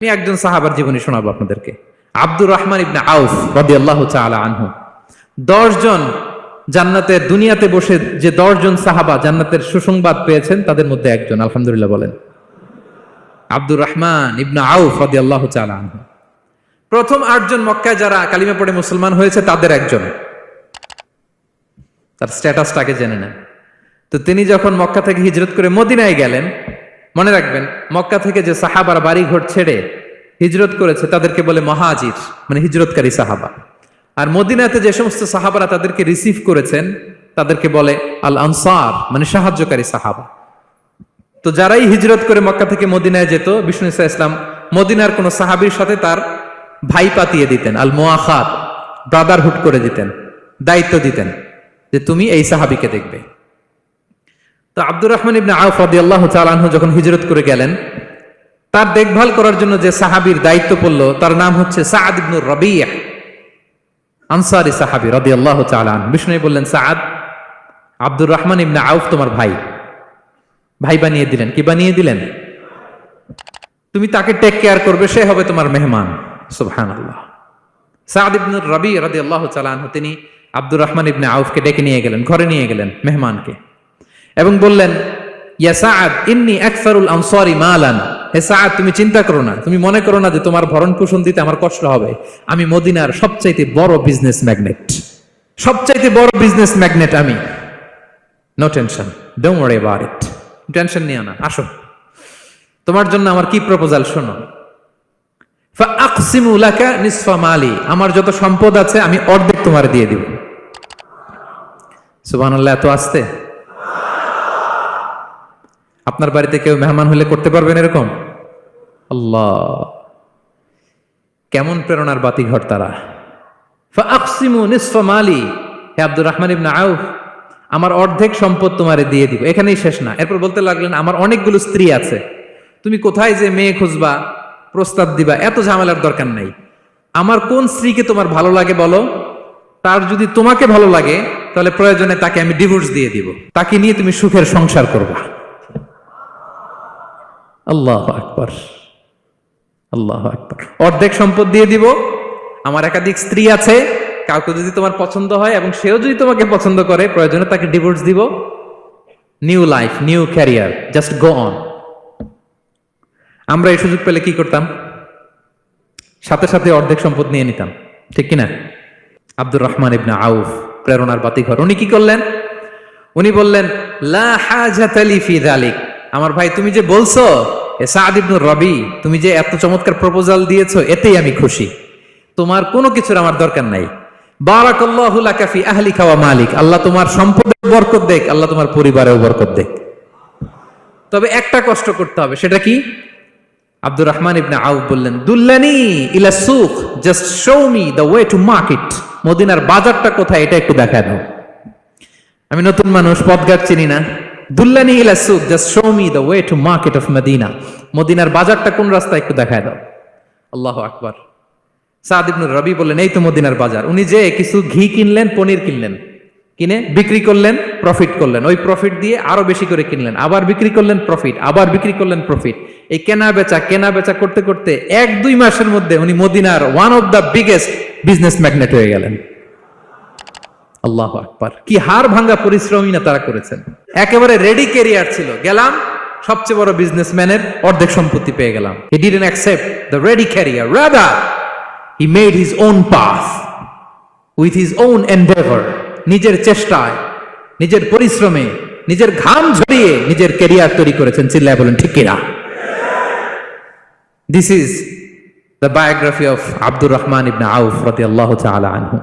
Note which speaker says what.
Speaker 1: আমি একজন সাহাবার জীবনী শোনাবো আপনাদেরকে। আব্দুর রহমান ইবনে আউফ রাদিয়াল্লাহু তাআলা আনহু। 10 জন জান্নাতের দুনিয়াতে বসে যে 10 জন সাহাবা জান্নাতের সুসংবাদ পেয়েছেন তাদের মধ্যে একজন, আলহামদুলিল্লাহ বলেন। আব্দুর রহমান ইবনে আউফ রাদিয়াল্লাহু তাআলা আনহু প্রথম 8 জন মক্কায় যারা কালিমা পড়ে মুসলমান হয়েছে তাদের একজন। তার স্ট্যাটাসটাকে জেনে নেন। তো তিনি যখন মক্কা থেকে হিজরত করে মদিনায় গেলেন, মনে রাখবেন মক্কা থেকে যে সাহাবারা বাড়ি ঘর ছেড়ে হিজরত করেছে তাদেরকে বলে মহাজির, মানে হিজরতকারী সাহাবা। আর মদিনাতে যে সমস্ত সাহাবারা তাদেরকে রিসিভ করেছেন তাদেরকে বলে আল আনসার, মানে সাহায্যকারী সাহাবা। তো যারাই হিজরত করে মক্কা থেকে মদিনায় যেত, বিষ্ণু ইসলাম মদিনার কোন সাহাবীর সাথে তার ভাই পাতিয়ে দিতেন, আল মুআখাত, ব্রাদারহুড করে দিতেন, দায়িত্ব দিতেন যে তুমি এই সাহাবীকে দেখবে। তো আব্দুর রহমান ইবনে আউফ রাদিয়াল্লাহু তাআলা আনহু যখন হিজরত করে গেলেন, তার দেখভাল করার জন্য যে সাহাবীর দায়িত্ব পড়ল তার নাম হচ্ছে সাআদ ইবনে রাবিয়া, আনসারী সাহাবী রাদিয়াল্লাহু তাআলা আনহু। বিষ্ণু বললেন, সাআদ, আব্দুর রহমান ইবনে আউফ তোমার ভাই, ভাই বানিয়ে দিলেন। কি বানিয়ে দিলেন? তুমি তাকে টেক কেয়ার করবে, সে হবে তোমার মেহমান। সুবহানাল্লাহ। সাআদ ইবনে রাবি রাদিয়াল্লাহু তাআলা আনহু তিনি আব্দুর রহমান ইবনে আউফকে ডেকে নিয়ে গেলেন, ঘরে নিয়ে গেলেন মেহমানকে, এবং বললেন, ইয়া সাআদ ইন্নী আকসারুল আনসারি মালান। হে সাআদ, তুমি চিন্তা করো না, তুমি মনে করো না যে তোমার ভরণ পোষণ দিতে আমার কষ্ট হবে। আমি মদিনার সবচাইতে বড় বিজনেস ম্যাগনেট, সবচাইতে বড় বিজনেস ম্যাগনেট আমি। No tension, don't worry about it. Tension নিও না, আসো, তোমার জন্য আমার কি প্রপোজাল শোনো। ফাআকসিমু লাকা নিসফা মালি, আমার যত সম্পদ আছে আমি অর্ধেক তোমার দিয়ে দিব। সুবহানাল্লাহ। এত আসতে আপনার বাড়িতে কেউ মেহমান হলে করতে পারবেন এরকম? আল্লাহ, কেমন প্রেরণার বাতিঘর তারা। ফাআকসিমু নিসফা মালি, হে আব্দুর রহমান ইবনে আউফ, আমার অর্ধেক সম্পদ তোমারে দিয়ে দিব। এখানেই শেষ না, এরপর বলতে লাগলেন, আমার অনেকগুলো স্ত্রী আছে, তুমি কোথায় যে মেয়ে খুঁজবা, প্রস্তাব দিবা, এত ঝামেলার দরকার নাই। আমার কোন স্ত্রীকে তোমার ভালো লাগে বলো, তার যদি তোমাকে ভালো লাগে তাহলে প্রয়োজনে তাকে আমি ডিভোর্স দিয়ে দিব, তাকে নিয়ে তুমি সুখের সংসার করবা। আল্লাহু আকবার, আল্লাহু আকবার। অর্ধেক সম্পদ দিয়ে দিব, আমার একাধিক স্ত্রী আছে, কাউকে যদি তোমার পছন্দ হয় এবং সেও যদি তোমাকে পছন্দ করে প্রয়োজনে তাকে ডিভোর্স দিব। New life, new career, just go on. আমরা এই সুযোগ পেলে কি করতাম? সাথে সাথে অর্ধেক সম্পদ নিয়ে নিতাম, ঠিক কিনা? আব্দুর রহমান ইবনে আউফ প্রেরণার বাতিঘর। উনি কি করলেন? উনি বললেন, লা হাজাতা লি ফি যালিক। আমার ভাই, তুমি যে বলছো সাআদ ইবনে রাবি, তুমি যে এত চমৎকার প্রপোজাল দিয়েছো, এতেই আমি খুশি, তোমার কোনো কিছুর আমার দরকার নাই। বারাকাল্লাহু লাকা ফি আহলিকা ওয়া মালিক, আল্লাহ তোমার সম্পদে বরকত দেখ, আল্লাহ তোমার পরিবারেও বরকত দেখ। তবে একটা কষ্ট করতে হবে, সেটা কি? আব্দুর রহমান ইবনে আউফ বললেন, দুল্লানি ইলা সুক, just show me the way to market. মদিনার বাজারটা কোথায় এটা একটু দেখায় দাও। আমি নতুন মানুষ, পথঘাট চিনি না। দুল্লানি ইলা সুক, just show me the way to market of Medina. মদিনার বাজারটা কোন রাস্তা একটু দেখায় দাও। আল্লাহু আকবার। সাআদ ইবনে রাবি বললেন, এই তো মদিনার বাজার। উনি যে কিছু ঘি কিনলেন, পনির কিনলেন, কিনে বিক্রি করলেন, প্রফিট করলেন। ওই প্রফিট দিয়ে আরো বেশি করে কিনলেন, আবার বিক্রি করলেন, প্রফিট, আবার বিক্রি করলেন, প্রফিট। এই কেনা বেচা করতে করতে 1-2 মাসের মধ্যে উনি মদিনার one of the biggest business magnate হয়ে গেলেন। আল্লাহু আকবার। কি হাড় ভাঙ্গা পরিশ্রমই না তারা করেছেন। একেবারে রেডি ক্যারিয়ার ছিল, গেলাম সবচেয়ে বড় বিজনেসম্যানের অর্ধেক সম্পত্তি পেয়ে গেলাম। He didn't accept the ready career, rather he made his own path with his own endeavor. নিজের চেষ্টায়, নিজের পরিশ্রমে, নিজের ঘাম ঝরিয়ে নিজের ক্যারিয়ার তৈরি করেছেন। চিল্লায় বলেন ঠিক কিনা? This is the biography of Abdul Rahman ibn Auf radiyallahu ta'ala anhu.